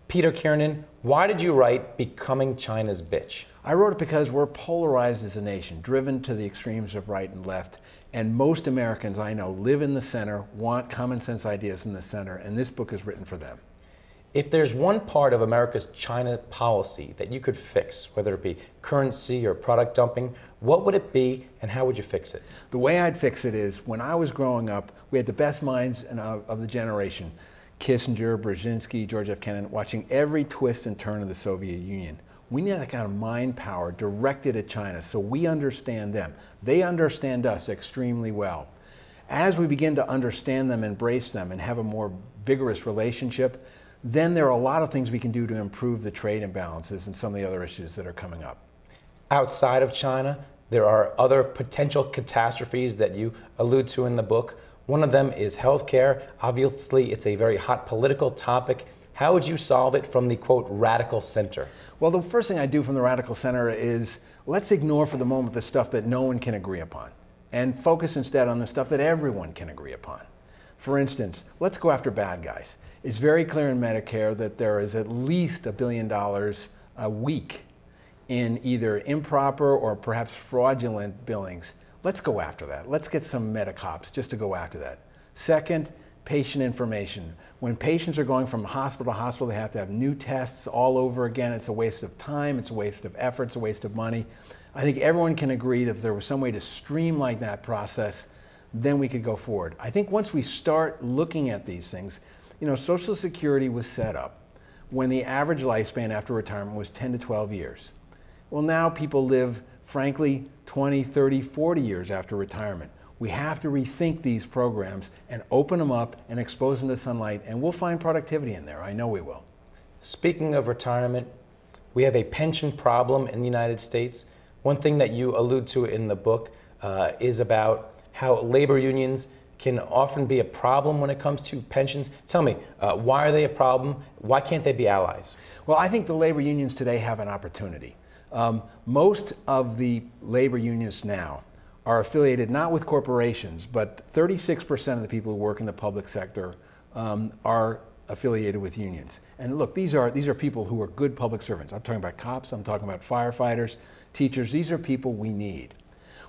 Peter Kiernan, why did you write Becoming China's Bitch? I wrote it because we're polarized as a nation, driven to the extremes of right and left, and most Americans I know live in the center, want common sense ideas in the center, and this book is written for them. If there's one part of America's China policy that you could fix, whether it be currency or product dumping, what would it be and how would you fix it? The way I'd fix it is, when I was growing up, we had the best minds of the generation. Kissinger, Brzezinski, George F. Kiernan, watching every twist and turn of the Soviet Union. We need that kind of mind power directed at China so we understand them. They understand us extremely well. As we begin to understand them, embrace them, and have a more vigorous relationship, then there are a lot of things we can do to improve the trade imbalances and some of the other issues that are coming up. Outside of China, there are other potential catastrophes that you allude to in the book. One of them is healthcare. Obviously, it's a very hot political topic. How would you solve it from the, quote, radical center? Well, the first thing I do from the radical center is let's ignore for the moment the stuff that no one can agree upon and focus instead on the stuff that everyone can agree upon. For instance, let's go after bad guys. It's very clear in Medicare that there is at least $1 billion a week in either improper or perhaps fraudulent billings. Let's go after that. Let's get some Medicops just to go after that. Second, patient information. When patients are going from hospital to hospital, they have to have new tests all over again. It's a waste of time, it's a waste of effort, it's a waste of money. I think everyone can agree that if there was some way to streamline that process, then we could go forward. I think once we start looking at these things, you know, Social Security was set up when the average lifespan after retirement was 10 to 12 years. Well, now people live, frankly, 20, 30, 40 years after retirement. We have to rethink these programs and open them up and expose them to sunlight, and we'll find productivity in there. I know we will. Speaking of retirement, we have a pension problem in the United States. One thing that you allude to in the book is about how labor unions can often be a problem when it comes to pensions. Tell me, why are they a problem? Why can't they be allies? Well, I think the labor unions today have an opportunity. Most of the labor unions now are affiliated not with corporations, but 36% of the people who work in the public sector are affiliated with unions. And look, these are people who are good public servants. I'm talking about cops, I'm talking about firefighters, teachers. These are people we need.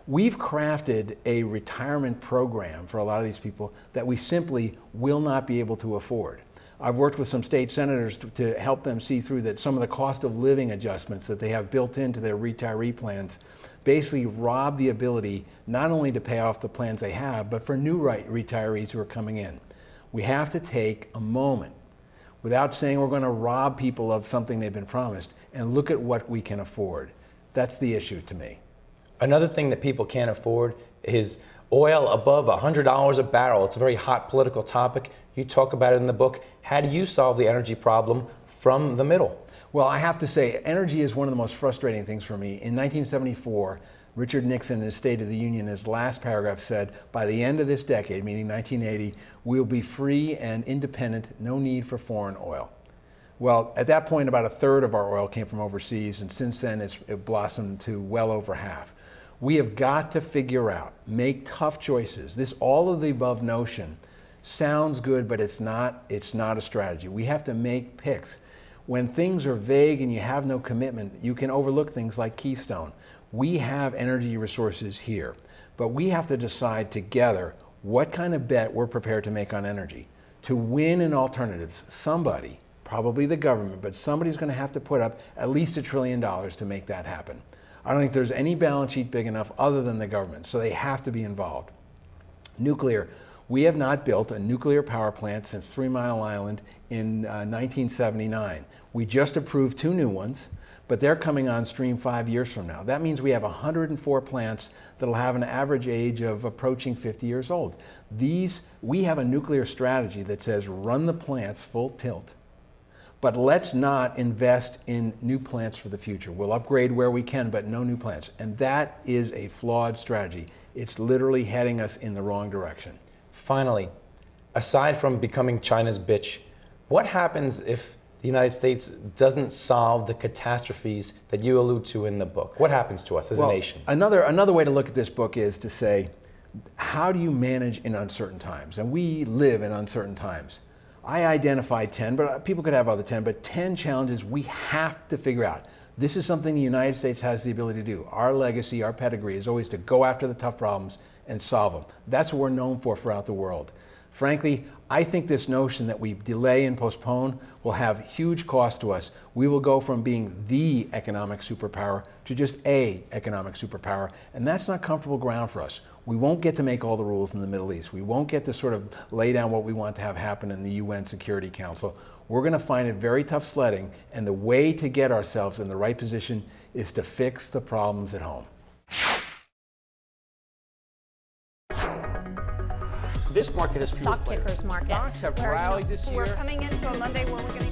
We've crafted a retirement program for a lot of these people that we simply will not be able to afford. I've worked with some state senators to help them see through that some of the cost of living adjustments that they have built into their retiree plans basically rob the ability not only to pay off the plans they have, but for new retirees who are coming in. We have to take a moment without saying we're going to rob people of something they've been promised and look at what we can afford. That's the issue to me. Another thing that people can't afford is oil above $100 a barrel. It's a very hot political topic. You talk about it in the book. How do you solve the energy problem from the middle? Well, I have to say, energy is one of the most frustrating things for me. In 1974, Richard Nixon, in his State of the Union, his last paragraph said, by the end of this decade, meaning 1980, we'll be free and independent, no need for foreign oil. Well, at that point, about a third of our oil came from overseas, and since then it blossomed to well over half. We have got to figure out, make tough choices. This all of the above notion sounds good, but it's not a strategy. We have to make picks. When things are vague and you have no commitment, you can overlook things like Keystone. We have energy resources here, but we have to decide together what kind of bet we're prepared to make on energy. To win in alternatives, somebody, probably the government, but somebody's going to have to put up at least $1 trillion to make that happen. I don't think there's any balance sheet big enough other than the government, so they have to be involved. Nuclear. We have not built a nuclear power plant since 3 Mile Island in 1979. We just approved 2 new ones, but they're coming on stream 5 years from now. That means we have 104 plants that'll have an average age of approaching 50 years old. We have a nuclear strategy that says run the plants full tilt, but let's not invest in new plants for the future. We'll upgrade where we can, but no new plants. And that is a flawed strategy. It's literally heading us in the wrong direction. Finally, aside from becoming China's bitch, what happens if the United States doesn't solve the catastrophes that you allude to in the book? What happens to us as a nation? Another way to look at this book is to say, how do you manage in uncertain times? And we live in uncertain times. I identified 10, but people could have other 10, but 10 challenges we have to figure out. This is something the United States has the ability to do. Our legacy, our pedigree is always to go after the tough problems and solve them. That's what we're known for throughout the world. Frankly, I think this notion that we delay and postpone will have huge cost to us. We will go from being the economic superpower to just a economic superpower, and that's not comfortable ground for us. We won't get to make all the rules in the Middle East. We won't get to sort of lay down what we want to have happen in the UN Security Council. We're going to find it very tough sledding, and the way to get ourselves in the right position is to fix the problems at home. This market is stock pickers market. Stocks have rallied this year. We're coming into a Monday where we're getting